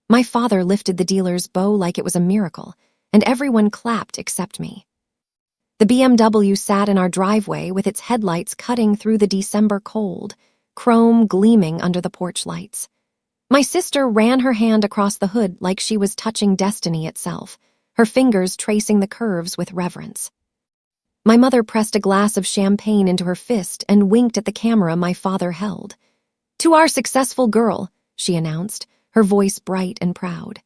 My father lifted the dealer's bow like it was a miracle, and everyone clapped except me. The BMW sat in our driveway with its headlights cutting through the December cold, chrome gleaming under the porch lights. My sister ran her hand across the hood like she was touching destiny itself, her fingers tracing the curves with reverence. My mother pressed a glass of champagne into her fist and winked at the camera my father held. "To our successful girl," she announced, her voice bright and proud.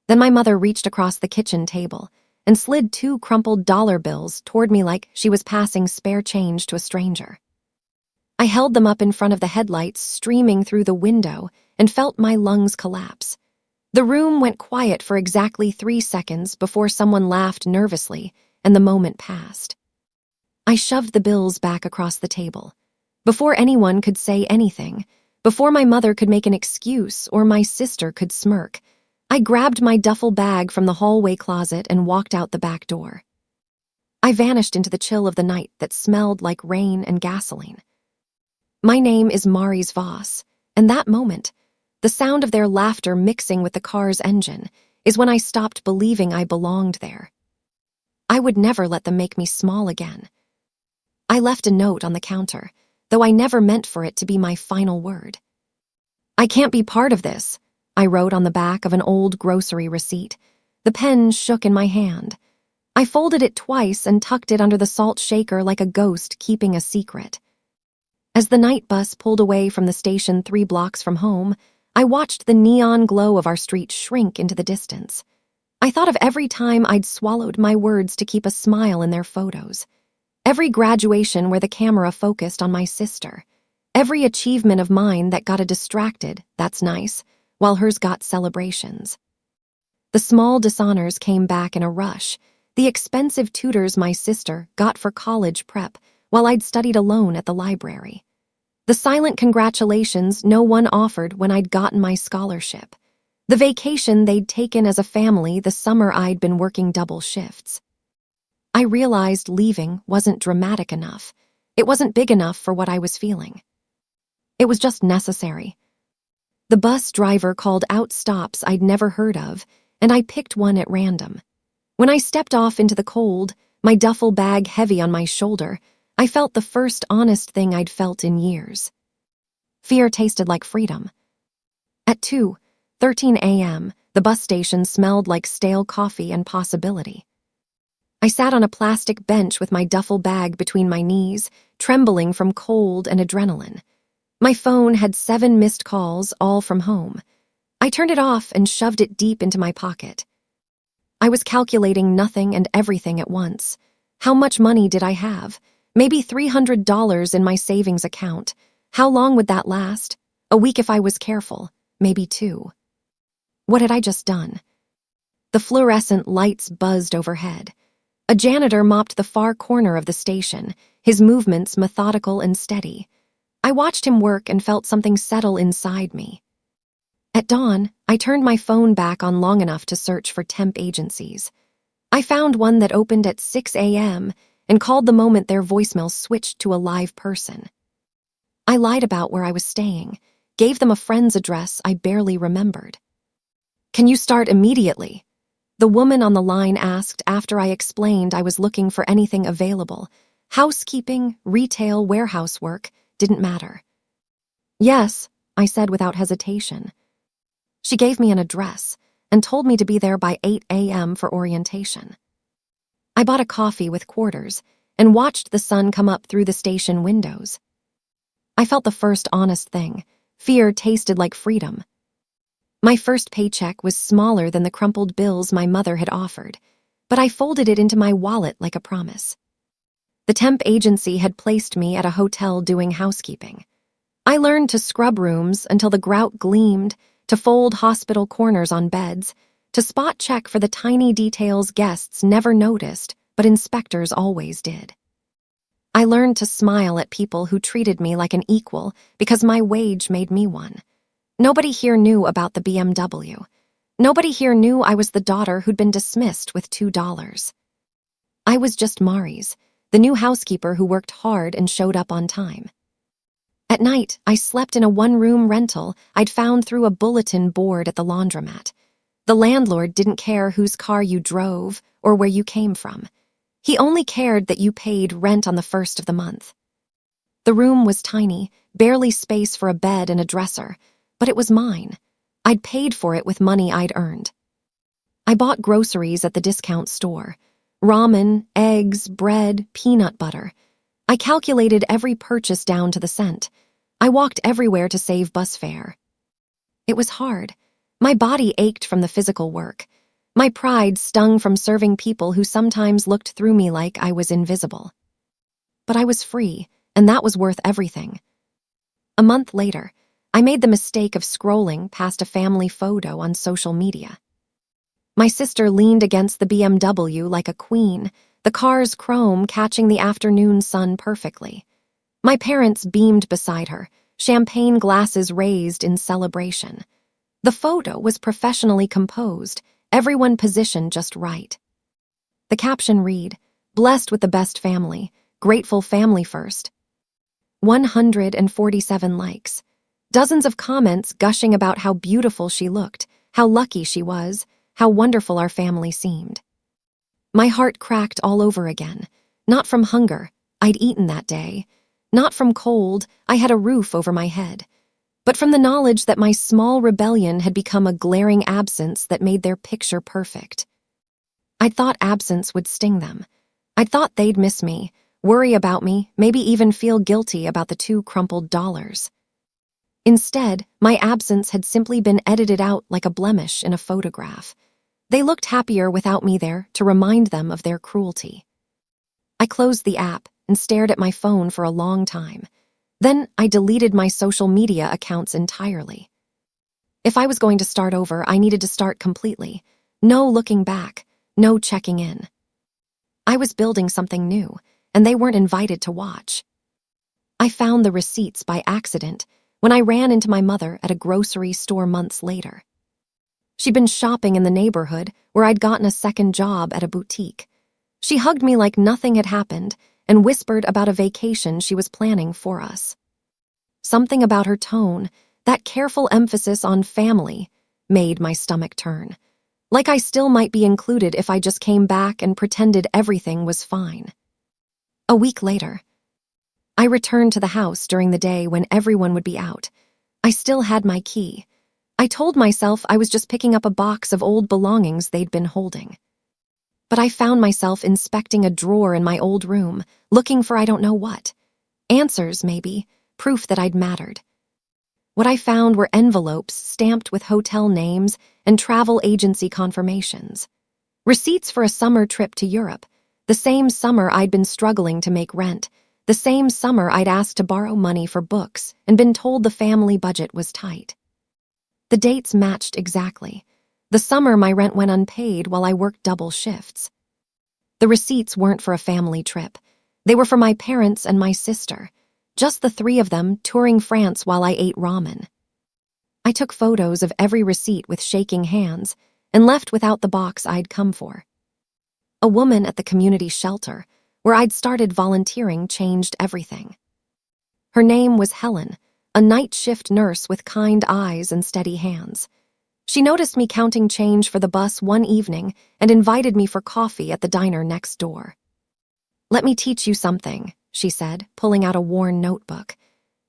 Then my mother reached across the kitchen table and slid 2 crumpled dollar bills toward me like she was passing spare change to a stranger. I held them up in front of the headlights streaming through the window and felt my lungs collapse. The room went quiet for exactly 3 seconds before someone laughed nervously and the moment passed. I shoved the bills back across the table. Before anyone could say anything, before my mother could make an excuse or my sister could smirk, I grabbed my duffel bag from the hallway closet and walked out the back door. I vanished into the chill of the night that smelled like rain and gasoline. My name is Maurice Voss, and that moment, the sound of their laughter mixing with the car's engine, is when I stopped believing I belonged there. I would never let them make me small again. I left a note on the counter, though I never meant for it to be my final word. "I can't be part of this," I wrote on the back of an old grocery receipt. The pen shook in my hand. I folded it twice and tucked it under the salt shaker like a ghost keeping a secret. As the night bus pulled away from the station 3 blocks from home, I watched the neon glow of our street shrink into the distance. I thought of every time I'd swallowed my words to keep a smile in their photos. Every graduation where the camera focused on my sister. Every achievement of mine that got a distracted, "That's nice," while hers got celebrations. The small dishonors came back in a rush. The expensive tutors my sister got for college prep while I'd studied alone at the library. The silent congratulations no one offered when I'd gotten my scholarship. The vacation they'd taken as a family the summer I'd been working double shifts. I realized leaving wasn't dramatic enough. It wasn't big enough for what I was feeling. It was just necessary. The bus driver called out stops I'd never heard of, and I picked one at random. When I stepped off into the cold, my duffel bag heavy on my shoulder, I felt the first honest thing I'd felt in years. Fear tasted like freedom. At 2:13 a.m., the bus station smelled like stale coffee and possibility. I sat on a plastic bench with my duffel bag between my knees, trembling from cold and adrenaline. My phone had 7 missed calls, all from home. I turned it off and shoved it deep into my pocket. I was calculating nothing and everything at once. How much money did I have? Maybe $300 in my savings account. How long would that last? A week if I was careful. Maybe 2. What had I just done? The fluorescent lights buzzed overhead. A janitor mopped the far corner of the station, his movements methodical and steady. I watched him work and felt something settle inside me. At dawn, I turned my phone back on long enough to search for temp agencies. I found one that opened at 6 a.m. and called the moment their voicemail switched to a live person. I lied about where I was staying, gave them a friend's address I barely remembered. "Can you start immediately?" the woman on the line asked after I explained I was looking for anything available. Housekeeping, retail, warehouse work, didn't matter. "Yes," I said without hesitation. She gave me an address and told me to be there by 8 a.m. for orientation. I bought a coffee with quarters and watched the sun come up through the station windows. I felt the first honest thing. Fear tasted like freedom. My first paycheck was smaller than the crumpled bills my mother had offered, but I folded it into my wallet like a promise. The temp agency had placed me at a hotel doing housekeeping. I learned to scrub rooms until the grout gleamed, to fold hospital corners on beds, to spot check for the tiny details guests never noticed, but inspectors always did. I learned to smile at people who treated me like an equal because my wage made me one. Nobody here knew about the BMW. Nobody here knew I was the daughter who'd been dismissed with $2. I was just Maurice, the new housekeeper who worked hard and showed up on time. At night, I slept in a one-room rental I'd found through a bulletin board at the laundromat. The landlord didn't care whose car you drove or where you came from. He only cared that you paid rent on the first of the month. The room was tiny, barely space for a bed and a dresser, but it was mine. I'd paid for it with money I'd earned. I bought groceries at the discount store. Ramen, eggs, bread, peanut butter. I calculated every purchase down to the cent. I walked everywhere to save bus fare. It was hard. My body ached from the physical work. My pride stung from serving people who sometimes looked through me like I was invisible. But I was free, and that was worth everything. A month later, I made the mistake of scrolling past a family photo on social media. My sister leaned against the BMW like a queen, the car's chrome catching the afternoon sun perfectly. My parents beamed beside her, champagne glasses raised in celebration. The photo was professionally composed, everyone positioned just right. The caption read, "Blessed with the best family, grateful family first." 147 likes. Dozens of comments gushing about how beautiful she looked, how lucky she was, how wonderful our family seemed. My heart cracked all over again. Not from hunger, I'd eaten that day. Not from cold, I had a roof over my head. But from the knowledge that my small rebellion had become a glaring absence that made their picture perfect. I'd thought absence would sting them. I'd thought they'd miss me, worry about me, maybe even feel guilty about the $2 crumpled. Instead, my absence had simply been edited out like a blemish in a photograph. They looked happier without me there to remind them of their cruelty. I closed the app and stared at my phone for a long time. Then I deleted my social media accounts entirely. If I was going to start over, I needed to start completely. No looking back, no checking in. I was building something new, and they weren't invited to watch. I found the receipts by accident when I ran into my mother at a grocery store months later. She'd been shopping in the neighborhood where I'd gotten a second job at a boutique. She hugged me like nothing had happened and whispered about a vacation she was planning for us. Something about her tone, that careful emphasis on family, made my stomach turn. Like I still might be included if I just came back and pretended everything was fine. A week later, I returned to the house during the day when everyone would be out. I still had my key. I told myself I was just picking up a box of old belongings they'd been holding. But I found myself inspecting a drawer in my old room, looking for I don't know what. Answers, maybe, proof that I'd mattered. What I found were envelopes stamped with hotel names and travel agency confirmations. Receipts for a summer trip to Europe, the same summer I'd been struggling to make rent, the same summer I'd asked to borrow money for books and been told the family budget was tight. The dates matched exactly. The summer my rent went unpaid while I worked double shifts. The receipts weren't for a family trip. They were for my parents and my sister, just the three of them touring France while I ate ramen. I took photos of every receipt with shaking hands and left without the box I'd come for. A woman at the community shelter, where I'd started volunteering, changed everything. Her name was Helen, a night shift nurse with kind eyes and steady hands. She noticed me counting change for the bus one evening and invited me for coffee at the diner next door. "Let me teach you something," she said, pulling out a worn notebook.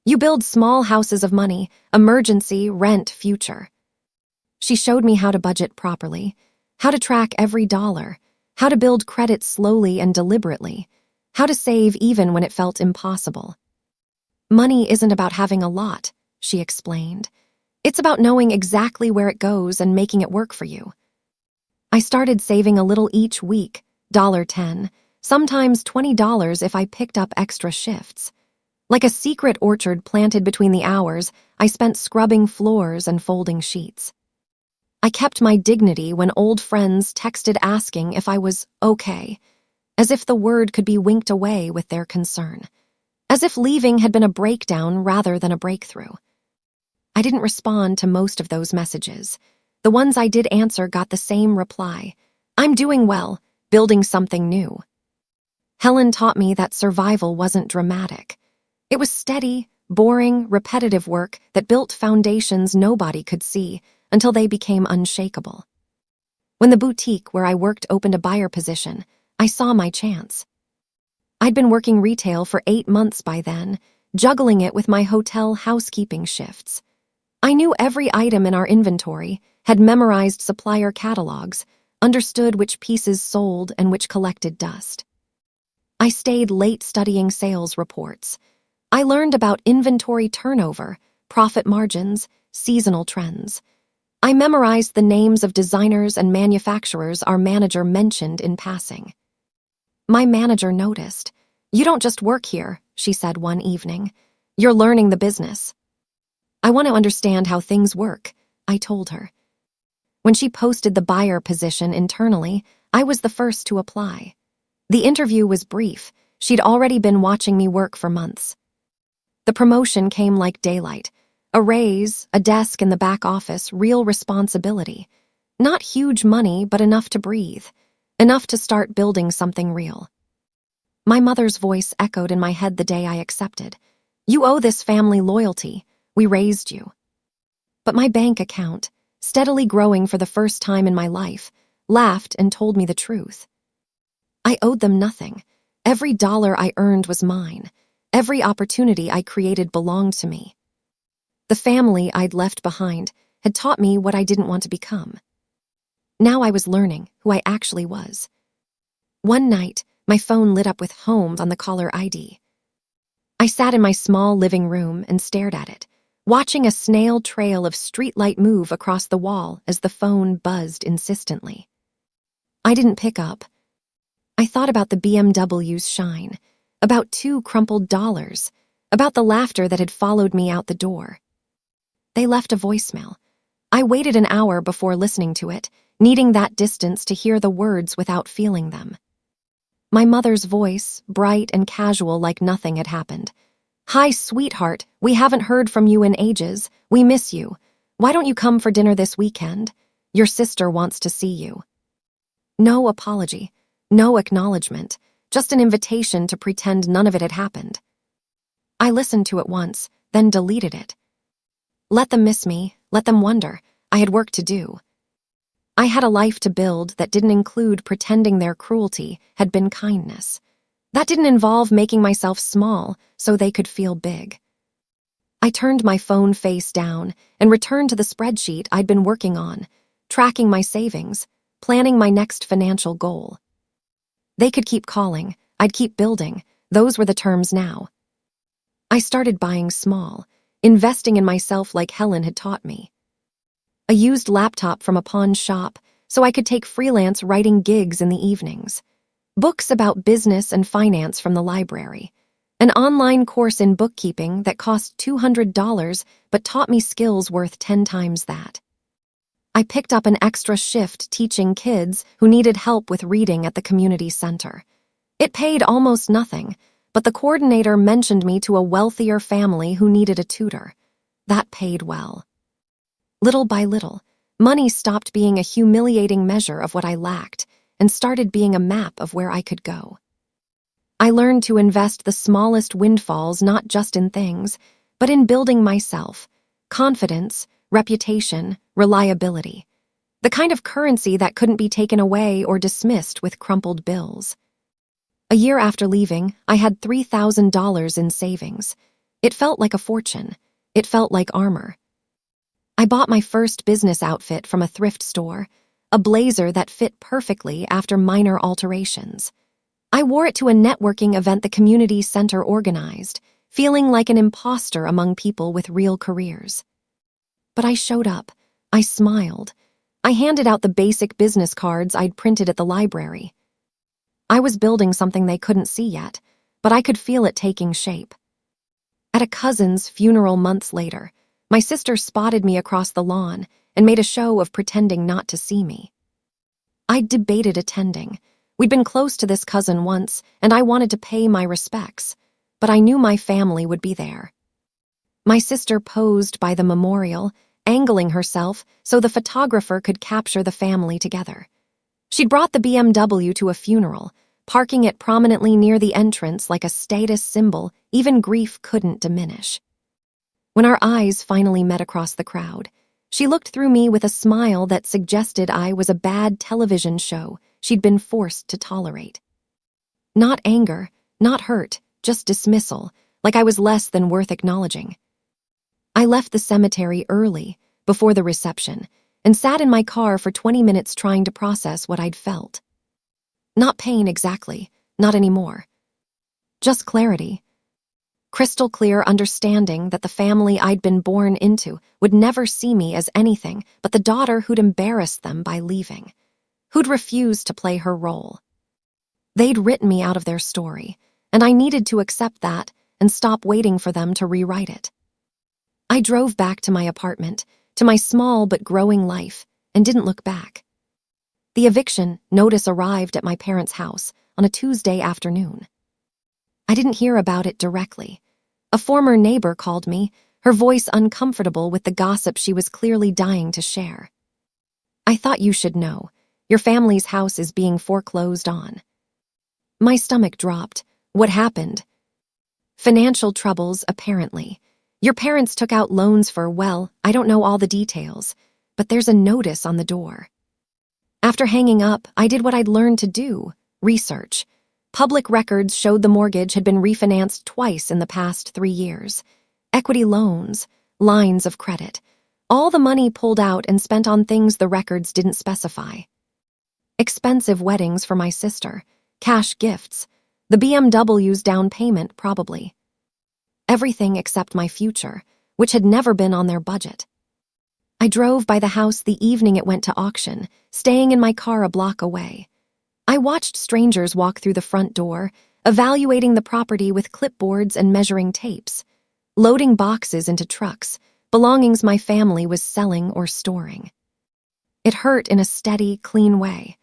"You build small houses of money, emergency, rent, future." She showed me how to budget properly, how to track every dollar, how to build credit slowly and deliberately, how to save even when it felt impossible. "Money isn't about having a lot," she explained. "It's about knowing exactly where it goes and making it work for you." I started saving a little each week, $10, sometimes $20 if I picked up extra shifts. Like a secret orchard planted between the hours, I spent scrubbing floors and folding sheets. I kept my dignity when old friends texted asking if I was okay, as if the word could be winked away with their concern. As if leaving had been a breakdown rather than a breakthrough. I didn't respond to most of those messages. The ones I did answer got the same reply. "I'm doing well, building something new." Helen taught me that survival wasn't dramatic. It was steady, boring, repetitive work that built foundations nobody could see until they became unshakable. When the boutique where I worked opened a buyer position, I saw my chance. I'd been working retail for 8 months by then, juggling it with my hotel housekeeping shifts. I knew every item in our inventory, had memorized supplier catalogs, understood which pieces sold and which collected dust. I stayed late studying sales reports. I learned about inventory turnover, profit margins, seasonal trends. I memorized the names of designers and manufacturers our manager mentioned in passing. My manager noticed. "You don't just work here," she said one evening. "You're learning the business." "I want to understand how things work," I told her. When she posted the buyer position internally, I was the first to apply. The interview was brief. She'd already been watching me work for months. The promotion came like daylight. A raise, a desk in the back office, real responsibility. Not huge money, but enough to breathe. Enough to start building something real. My mother's voice echoed in my head the day I accepted. "You owe this family loyalty. We raised you." But my bank account, steadily growing for the first time in my life, laughed and told me the truth. I owed them nothing. Every dollar I earned was mine. Every opportunity I created belonged to me. The family I'd left behind had taught me what I didn't want to become. Now I was learning who I actually was. One night, my phone lit up with Holmes on the caller ID. I sat in my small living room and stared at it, watching a snail trail of streetlight move across the wall as the phone buzzed insistently. I didn't pick up. I thought about the BMW's shine, about $2 crumpled dollars, about the laughter that had followed me out the door. They left a voicemail. I waited an hour before listening to it, needing that distance to hear the words without feeling them. My mother's voice, bright and casual like nothing had happened. "Hi, sweetheart, we haven't heard from you in ages. We miss you. Why don't you come for dinner this weekend? Your sister wants to see you." No apology, no acknowledgement, just an invitation to pretend none of it had happened. I listened to it once, then deleted it. Let them miss me, let them wonder. I had work to do. I had a life to build that didn't include pretending their cruelty had been kindness. That didn't involve making myself small so they could feel big. I turned my phone face down and returned to the spreadsheet I'd been working on, tracking my savings, planning my next financial goal. They could keep calling, I'd keep building. Those were the terms now. I started buying small, investing in myself like Helen had taught me. A used laptop from a pawn shop so I could take freelance writing gigs in the evenings. Books about business and finance from the library. An online course in bookkeeping that cost $200 but taught me skills worth 10 times that. I picked up an extra shift teaching kids who needed help with reading at the community center. It paid almost nothing, but the coordinator mentioned me to a wealthier family who needed a tutor. That paid well. Little by little, money stopped being a humiliating measure of what I lacked and started being a map of where I could go. I learned to invest the smallest windfalls not just in things, but in building myself, confidence, reputation, reliability. The kind of currency that couldn't be taken away or dismissed with crumpled bills. A year after leaving, I had $3,000 in savings. It felt like a fortune. It felt like armor. I bought my first business outfit from a thrift store, a blazer that fit perfectly after minor alterations. I wore it to a networking event the community center organized, feeling like an imposter among people with real careers. But I showed up. I smiled. I handed out the basic business cards I'd printed at the library. I was building something they couldn't see yet, but I could feel it taking shape. At a cousin's funeral months later, my sister spotted me across the lawn and made a show of pretending not to see me. I'd debated attending. We'd been close to this cousin once, and I wanted to pay my respects, but I knew my family would be there. My sister posed by the memorial, angling herself so the photographer could capture the family together. She'd brought the BMW to a funeral, parking it prominently near the entrance like a status symbol even grief couldn't diminish. When our eyes finally met across the crowd, she looked through me with a smile that suggested I was a bad television show she'd been forced to tolerate. Not anger, not hurt, just dismissal, like I was less than worth acknowledging. I left the cemetery early, before the reception, and sat in my car for 20 minutes trying to process what I'd felt. Not pain exactly, not anymore. Just clarity. Crystal clear understanding that the family I'd been born into would never see me as anything but the daughter who'd embarrassed them by leaving, who'd refused to play her role. They'd written me out of their story, and I needed to accept that and stop waiting for them to rewrite it. I drove back to my apartment, to my small but growing life, and didn't look back. The eviction notice arrived at my parents' house on a Tuesday afternoon. I didn't hear about it directly. A former neighbor called me, her voice uncomfortable with the gossip she was clearly dying to share. "I thought you should know. Your family's house is being foreclosed on." My stomach dropped. What happened? "Financial troubles, apparently. Your parents took out loans for, well, I don't know all the details, but there's a notice on the door." After hanging up, I did what I'd learned to do: research. Public records showed the mortgage had been refinanced twice in the past 3 years. Equity loans, lines of credit. All the money pulled out and spent on things the records didn't specify. Expensive weddings for my sister, cash gifts, the BMW's down payment probably. Everything except my future, which had never been on their budget. I drove by the house the evening it went to auction, staying in my car a block away. I watched strangers walk through the front door, evaluating the property with clipboards and measuring tapes, loading boxes into trucks, belongings my family was selling or storing. It hurt in a steady, clean way.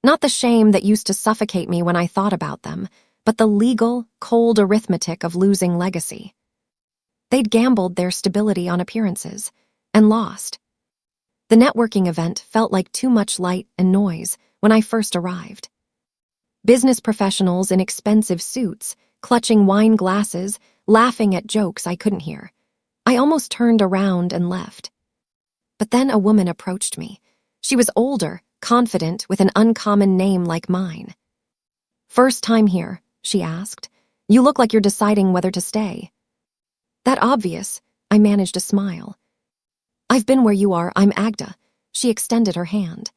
Not the shame that used to suffocate me when I thought about them, but the legal, cold arithmetic of losing legacy. They'd gambled their stability on appearances, and lost. The networking event felt like too much light and noise when I first arrived. Business professionals in expensive suits, clutching wine glasses, laughing at jokes I couldn't hear. I almost turned around and left. But then a woman approached me. She was older, confident, with an uncommon name like mine. "First time here?" she asked. "You look like you're deciding whether to stay." "That obvious," I managed a smile. "I've been where you are, I'm Agda." She extended her hand.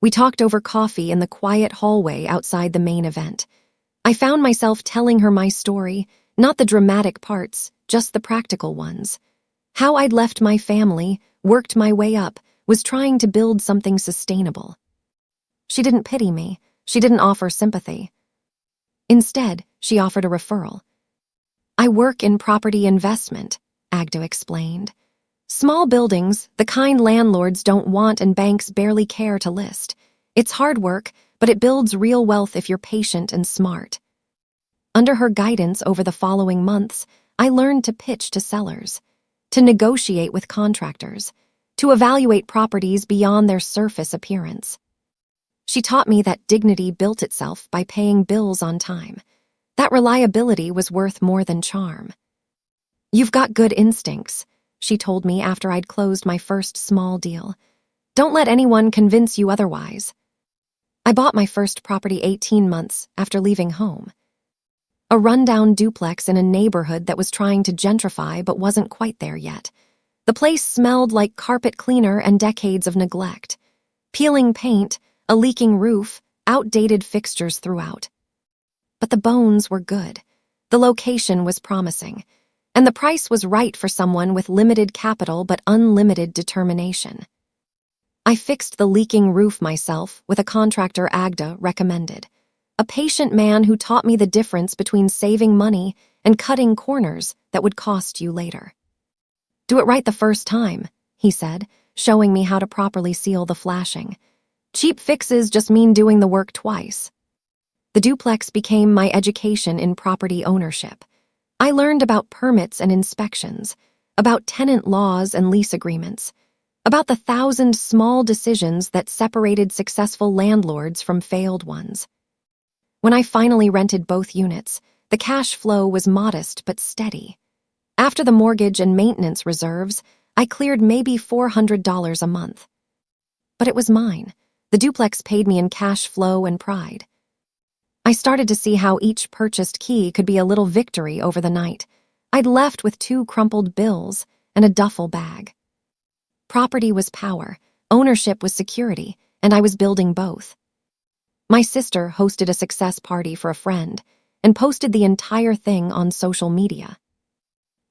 We talked over coffee in the quiet hallway outside the main event. I found myself telling her my story, not the dramatic parts, just the practical ones. How I'd left my family, worked my way up, was trying to build something sustainable. She didn't pity me. She didn't offer sympathy. Instead, she offered a referral. "I work in property investment," Agda explained. "Small buildings, the kind landlords don't want and banks barely care to list. It's hard work, but it builds real wealth if you're patient and smart." Under her guidance over the following months, I learned to pitch to sellers, to negotiate with contractors, to evaluate properties beyond their surface appearance. She taught me that dignity built itself by paying bills on time. That reliability was worth more than charm. "You've got good instincts," she told me after I'd closed my first small deal. "Don't let anyone convince you otherwise." I bought my first property 18 months after leaving home. A rundown duplex in a neighborhood that was trying to gentrify but wasn't quite there yet. The place smelled like carpet cleaner and decades of neglect. Peeling paint, a leaking roof, outdated fixtures throughout. But the bones were good. The location was promising. And the price was right for someone with limited capital but unlimited determination. I fixed the leaking roof myself with a contractor Agda recommended. A patient man who taught me the difference between saving money and cutting corners that would cost you later. "Do it right the first time," he said, showing me how to properly seal the flashing. "Cheap fixes just mean doing the work twice." The duplex became my education in property ownership. I learned about permits and inspections, about tenant laws and lease agreements, about the 1,000 small decisions that separated successful landlords from failed ones. When I finally rented both units, the cash flow was modest but steady. After the mortgage and maintenance reserves, I cleared maybe $400 a month. But it was mine. The duplex paid me in cash flow and pride. I started to see how each purchased key could be a little victory over the night. I'd left with 2 crumpled bills and a duffel bag. Property was power, ownership was security, and I was building both. My sister hosted a success party for a friend and posted the entire thing on social media.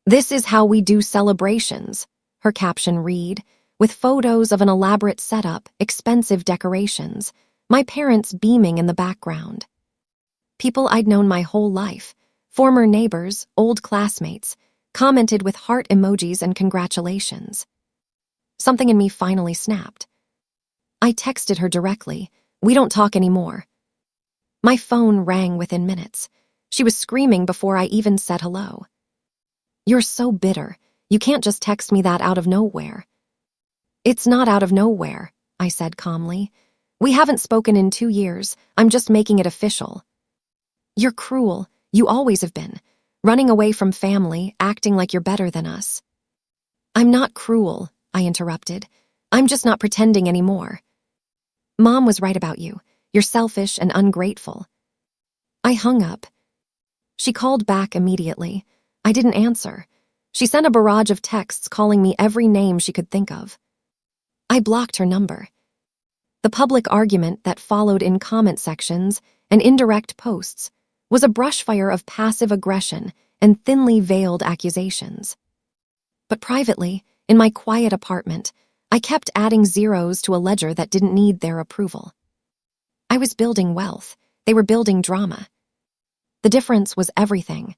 "This is how we do celebrations," her caption read, with photos of an elaborate setup, expensive decorations, my parents beaming in the background. People I'd known my whole life, former neighbors, old classmates, commented with heart emojis and congratulations. Something in me finally snapped. I texted her directly, "We don't talk anymore." My phone rang within minutes. She was screaming before I even said hello. "You're so bitter. You can't just text me that out of nowhere." "It's not out of nowhere," I said calmly. "We haven't spoken in 2 years. I'm just making it official." "You're cruel. You always have been. Running away from family, acting like you're better than us." "I'm not cruel," I interrupted. "I'm just not pretending anymore. Mom was right about you. You're selfish and ungrateful." I hung up. She called back immediately. I didn't answer. She sent a barrage of texts calling me every name she could think of. I blocked her number. The public argument that followed in comment sections and indirect posts was a brushfire of passive aggression and thinly veiled accusations. But privately, in my quiet apartment, I kept adding zeros to a ledger that didn't need their approval. I was building wealth. They were building drama. The difference was everything.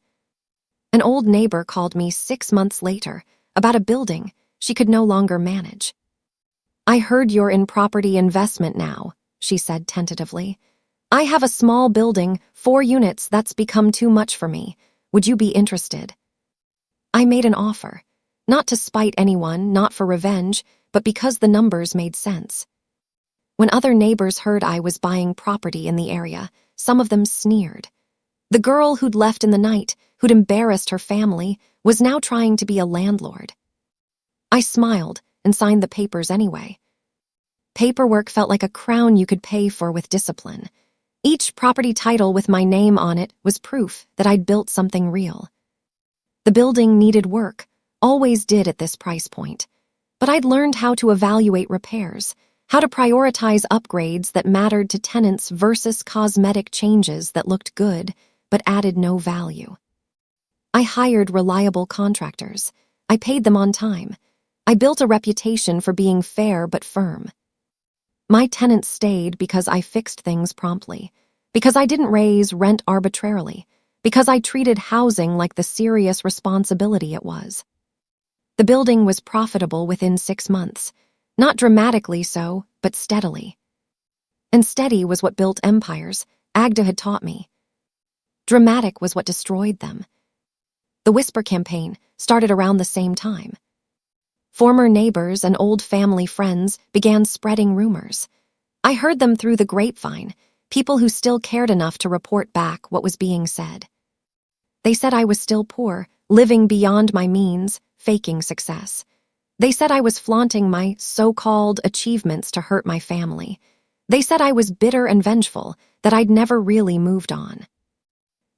An old neighbor called me 6 months later about a building she could no longer manage. "I heard you're in property investment now," she said tentatively. "I have a small building, 4 units, that's become too much for me. Would you be interested?" I made an offer. Not to spite anyone, not for revenge, but because the numbers made sense. When other neighbors heard I was buying property in the area, some of them sneered. The girl who'd left in the night, who'd embarrassed her family, was now trying to be a landlord. I smiled and signed the papers anyway. Paperwork felt like a crown you could pay for with discipline. Each property title with my name on it was proof that I'd built something real. The building needed work, always did at this price point. But I'd learned how to evaluate repairs, how to prioritize upgrades that mattered to tenants versus cosmetic changes that looked good but added no value. I hired reliable contractors. I paid them on time. I built a reputation for being fair but firm. My tenants stayed because I fixed things promptly, because I didn't raise rent arbitrarily, because I treated housing like the serious responsibility it was. The building was profitable within 6 months, not dramatically so, but steadily. And steady was what built empires, Agda had taught me. Dramatic was what destroyed them. The Whisper campaign started around the same time. Former neighbors and old family friends began spreading rumors. I heard them through the grapevine, people who still cared enough to report back what was being said. They said I was still poor, living beyond my means, faking success. They said I was flaunting my so-called achievements to hurt my family. They said I was bitter and vengeful, that I'd never really moved on.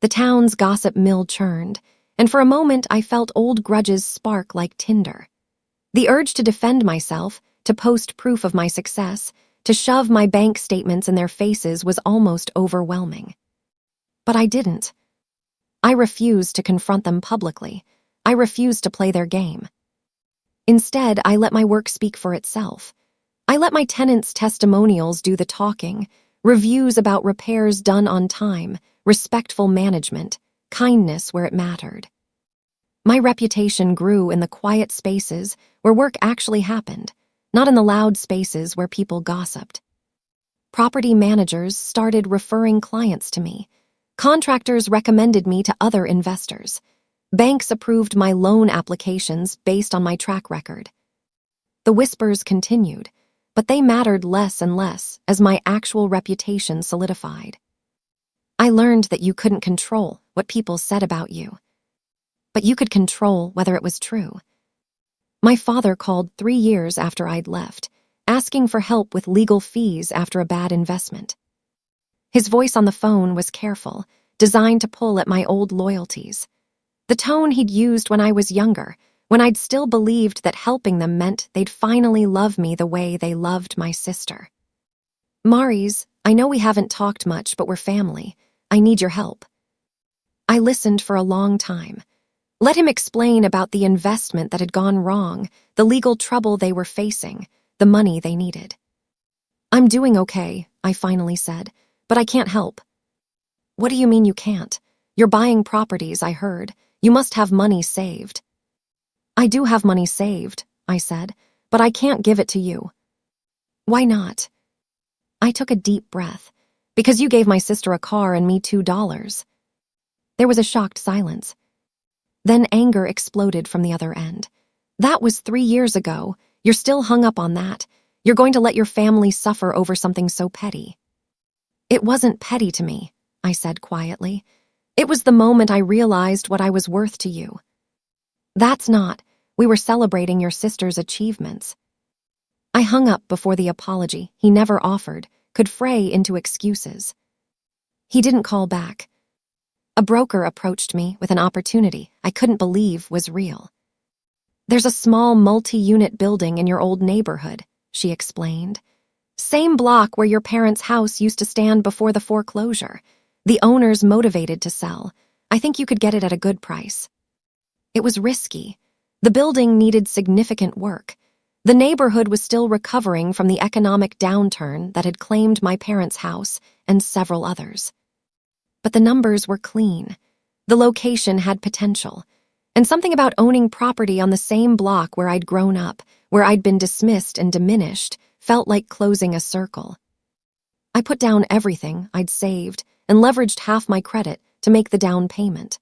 The town's gossip mill churned, and for a moment I felt old grudges spark like tinder. The urge to defend myself, to post proof of my success, to shove my bank statements in their faces was almost overwhelming. But I didn't. I refused to confront them publicly. I refused to play their game. Instead, I let my work speak for itself. I let my tenants' testimonials do the talking, reviews about repairs done on time, respectful management, kindness where it mattered. My reputation grew in the quiet spaces where work actually happened, not in the loud spaces where people gossiped. Property managers started referring clients to me. Contractors recommended me to other investors. Banks approved my loan applications based on my track record. The whispers continued, but they mattered less and less as my actual reputation solidified. I learned that you couldn't control what people said about you, but you could control whether it was true. My father called 3 years after I'd left, asking for help with legal fees after a bad investment. His voice on the phone was careful, designed to pull at my old loyalties. The tone he'd used when I was younger, when I'd still believed that helping them meant they'd finally love me the way they loved my sister. Maurice, I know we haven't talked much, but we're family. I need your help. I listened for a long time. Let him explain about the investment that had gone wrong, the legal trouble they were facing, the money they needed. I'm doing okay, I finally said, but I can't help. What do you mean you can't? You're buying properties, I heard. You must have money saved. I do have money saved, I said, but I can't give it to you. Why not? I took a deep breath. Because you gave my sister a car and me $2. There was a shocked silence. Then anger exploded from the other end. That was 3 years ago. You're still hung up on that. You're going to let your family suffer over something so petty. It wasn't petty to me, I said quietly. It was the moment I realized what I was worth to you. That's not. We were celebrating your sister's achievements. I hung up before the apology he never offered could fray into excuses. He didn't call back. A broker approached me with an opportunity I couldn't believe was real. There's a small multi-unit building in your old neighborhood, she explained. Same block where your parents' house used to stand before the foreclosure. The owner's motivated to sell. I think you could get it at a good price. It was risky. The building needed significant work. The neighborhood was still recovering from the economic downturn that had claimed my parents' house and several others. But the numbers were clean. The location had potential. And something about owning property on the same block where I'd grown up, where I'd been dismissed and diminished, felt like closing a circle. I put down everything I'd saved and leveraged half my credit to make the down payment.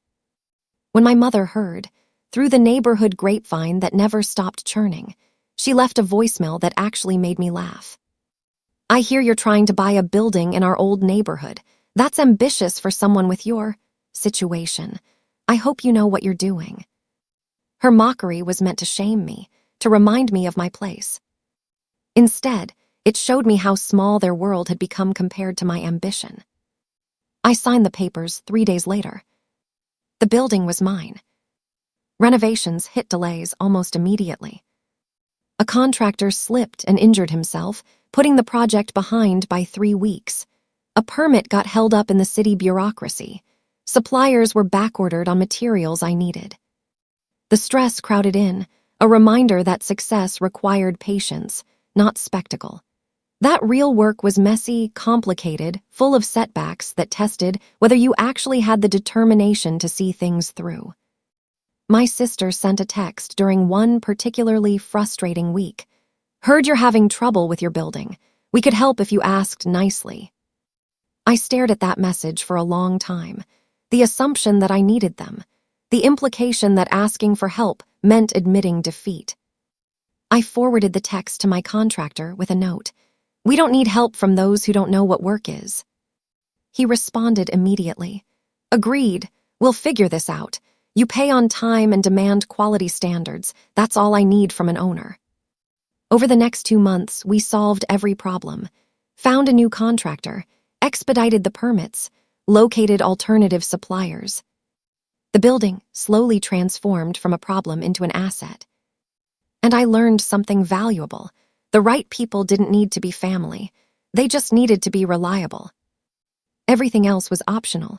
When my mother heard, through the neighborhood grapevine that never stopped churning, she left a voicemail that actually made me laugh. I hear you're trying to buy a building in our old neighborhood. That's ambitious for someone with your situation. I hope you know what you're doing. Her mockery was meant to shame me, to remind me of my place. Instead, it showed me how small their world had become compared to my ambition. I signed the papers 3 days later. The building was mine. Renovations hit delays almost immediately. A contractor slipped and injured himself, putting the project behind by 3 weeks. A permit got held up in the city bureaucracy. Suppliers were backordered on materials I needed. The stress crowded in, a reminder that success required patience, not spectacle. That real work was messy, complicated, full of setbacks that tested whether you actually had the determination to see things through. My sister sent a text during one particularly frustrating week. Heard you're having trouble with your building. We could help if you asked nicely. I stared at that message for a long time. The assumption that I needed them. The implication that asking for help meant admitting defeat. I forwarded the text to my contractor with a note. We don't need help from those who don't know what work is. He responded immediately. Agreed. We'll figure this out. You pay on time and demand quality standards. That's all I need from an owner. Over the next 2 months, we solved every problem. Found a new contractor. Expedited the permits. Located alternative suppliers. The building slowly transformed from a problem into an asset. And I learned something valuable. The right people didn't need to be family. They just needed to be reliable. Everything else was optional.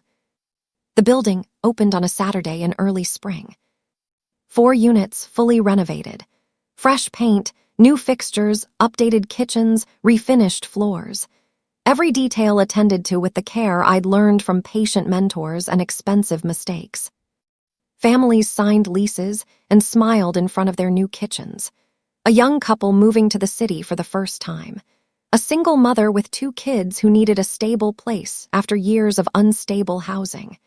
The building opened on a Saturday in early spring. 4 units fully renovated. Fresh paint, new fixtures, updated kitchens, refinished floors. Every detail attended to with the care I'd learned from patient mentors and expensive mistakes. Families signed leases and smiled in front of their new kitchens. A young couple moving to the city for the first time. A single mother with 2 kids who needed a stable place after years of unstable housing.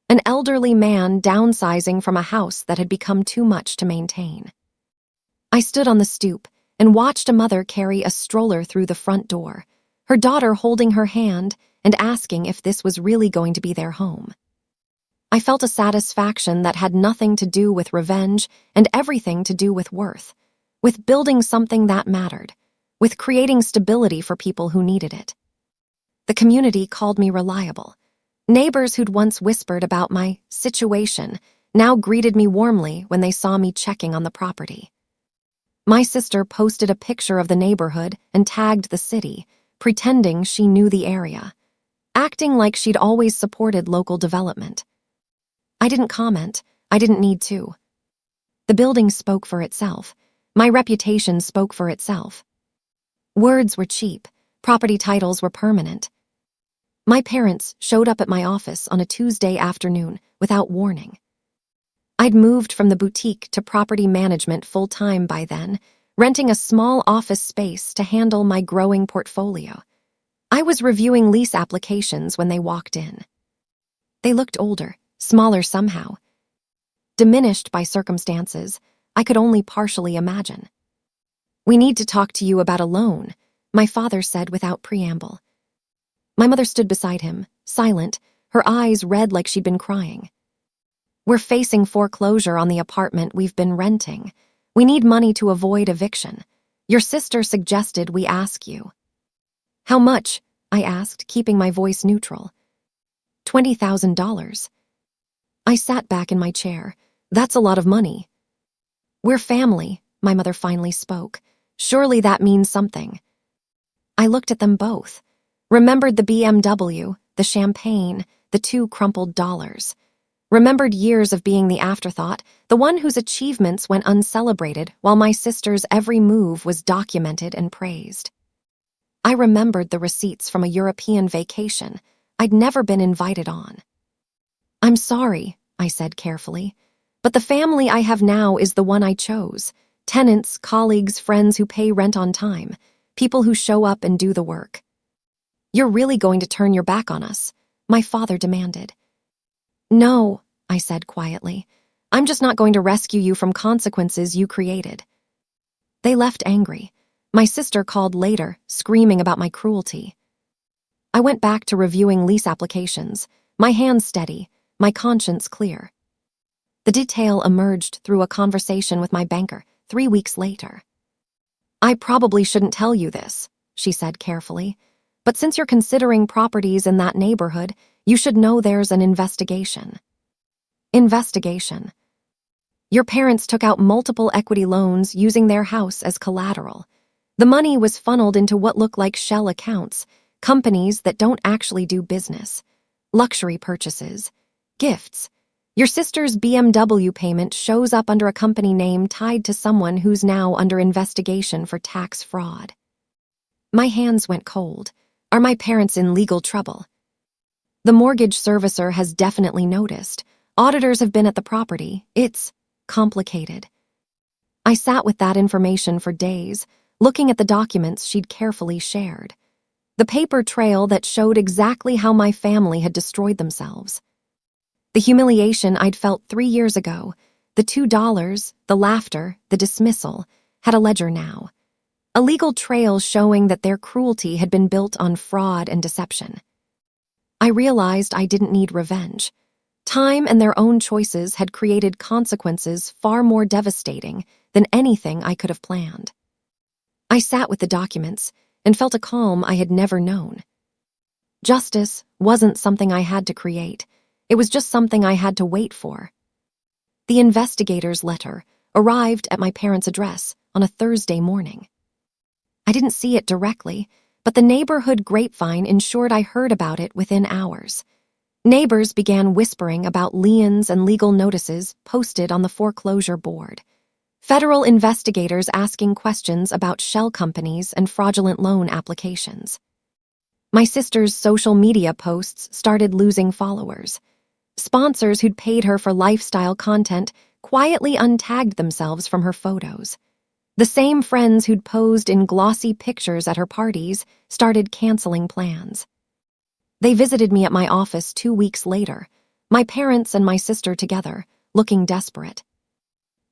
An elderly man downsizing from a house that had become too much to maintain. I stood on the stoop and watched a mother carry a stroller through the front door, her daughter holding her hand and asking if this was really going to be their home. I felt a satisfaction that had nothing to do with revenge and everything to do with worth, with building something that mattered, with creating stability for people who needed it. The community called me reliable. Neighbors who'd once whispered about my situation now greeted me warmly when they saw me checking on the property. My sister posted a picture of the neighborhood and tagged the city, pretending she knew the area, acting like she'd always supported local development. I didn't comment. I didn't need to. The building spoke for itself. My reputation spoke for itself. Words were cheap. Property titles were permanent. My parents showed up at my office on a Tuesday afternoon without warning. I'd moved from the boutique to property management full-time by then, renting a small office space to handle my growing portfolio. I was reviewing lease applications when they walked in. They looked older, smaller somehow. Diminished by circumstances I could only partially imagine. "We need to talk to you about a loan," my father said without preamble. My mother stood beside him, silent, her eyes red like she'd been crying. "We're facing foreclosure on the apartment we've been renting. We need money to avoid eviction. Your sister suggested we ask you." "How much?" I asked, keeping my voice neutral. $20,000. I sat back in my chair. "That's a lot of money." "We're family," my mother finally spoke. "Surely that means something." I looked at them both, remembered the BMW, the champagne, the 2 crumpled dollars. Remembered years of being the afterthought, the one whose achievements went uncelebrated while my sister's every move was documented and praised. I remembered the receipts from a European vacation I'd never been invited on. "I'm sorry," I said carefully, "but the family I have now is the one I chose. Tenants, colleagues, friends who pay rent on time, people who show up and do the work." "You're really going to turn your back on us?" my father demanded. "No," I said quietly. "I'm just not going to rescue you from consequences you created." They left angry. My sister called later, screaming about my cruelty. I went back to reviewing lease applications, my hands steady, my conscience clear. The detail emerged through a conversation with my banker 3 weeks later. "I probably shouldn't tell you this," she said carefully, "but since you're considering properties in that neighborhood, you should know there's an investigation." Investigation. Your parents took out multiple equity loans using their house as collateral. The money was funneled into what look like shell accounts, companies that don't actually do business, luxury purchases, gifts. Your sister's BMW payment shows up under a company name tied to someone who's now under investigation for tax fraud. My hands went cold. Are my parents in legal trouble? The mortgage servicer has definitely noticed. Auditors have been at the property. It's complicated. I sat with that information for days, looking at the documents she'd carefully shared. The paper trail that showed exactly how my family had destroyed themselves. The humiliation I'd felt 3 years ago, the $2, the laughter, the dismissal, had a ledger now. A legal trail showing that their cruelty had been built on fraud and deception. I realized I didn't need revenge. Time and their own choices had created consequences far more devastating than anything I could have planned. I sat with the documents and felt a calm I had never known. Justice wasn't something I had to create. It was just something I had to wait for. The investigator's letter arrived at my parents' address on a Thursday morning. I didn't see it directly, but the neighborhood grapevine ensured I heard about it within hours. Neighbors began whispering about liens and legal notices posted on the foreclosure board. Federal investigators asking questions about shell companies and fraudulent loan applications. My sister's social media posts started losing followers. Sponsors who'd paid her for lifestyle content quietly untagged themselves from her photos. The same friends who'd posed in glossy pictures at her parties started canceling plans. They visited me at my office 2 weeks later, my parents and my sister together, looking desperate.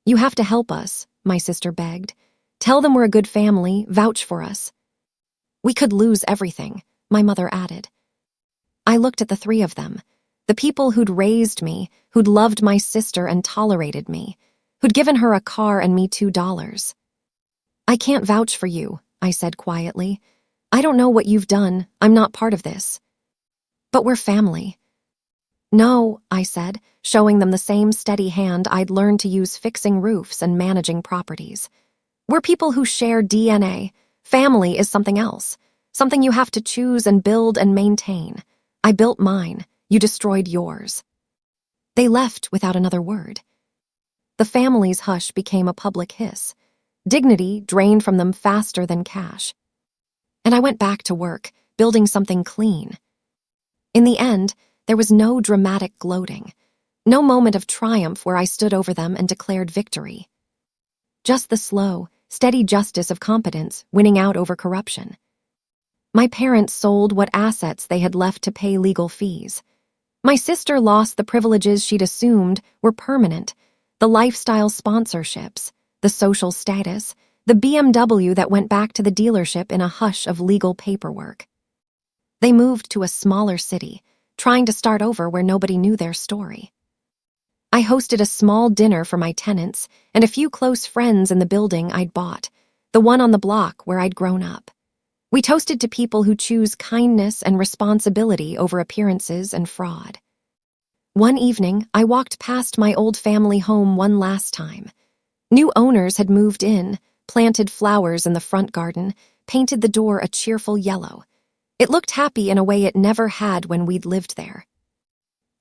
"You have to help us," my sister begged. "Tell them we're a good family, vouch for us." "We could lose everything," my mother added. I looked at the 3 of them. The people who'd raised me, who'd loved my sister and tolerated me, who'd given her a car and me $2. I can't vouch for you, I said quietly. I don't know what you've done. I'm not part of this. But we're family. No, I said, showing them the same steady hand I'd learned to use fixing roofs and managing properties. We're people who share DNA. Family is something else, something you have to choose and build and maintain. I built mine. You destroyed yours. They left without another word. The family's hush became a public hiss. Dignity drained from them faster than cash. And I went back to work, building something clean. In the end, there was no dramatic gloating, no moment of triumph where I stood over them and declared victory. Just the slow, steady justice of competence winning out over corruption. My parents sold what assets they had left to pay legal fees. My sister lost the privileges she'd assumed were permanent, the lifestyle sponsorships, the social status, the BMW that went back to the dealership in a hush of legal paperwork. They moved to a smaller city, trying to start over where nobody knew their story. I hosted a small dinner for my tenants and a few close friends in the building I'd bought, the one on the block where I'd grown up. We toasted to people who choose kindness and responsibility over appearances and fraud. One evening, I walked past my old family home one last time. New owners had moved in, planted flowers in the front garden, painted the door a cheerful yellow. It looked happy in a way it never had when we'd lived there.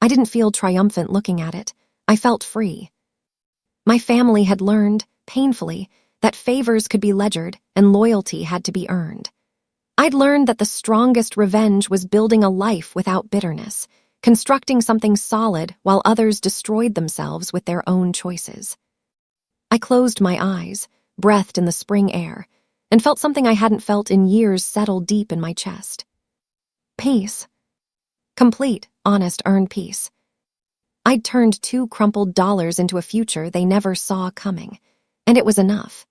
I didn't feel triumphant looking at it. I felt free. My family had learned, painfully, that favors could be ledgered and loyalty had to be earned. I'd learned that the strongest revenge was building a life without bitterness, constructing something solid while others destroyed themselves with their own choices. I closed my eyes, breathed in the spring air, and felt something I hadn't felt in years settle deep in my chest. Peace. Complete, honest, earned peace. I'd turned $2 crumpled into a future they never saw coming, and it was enough.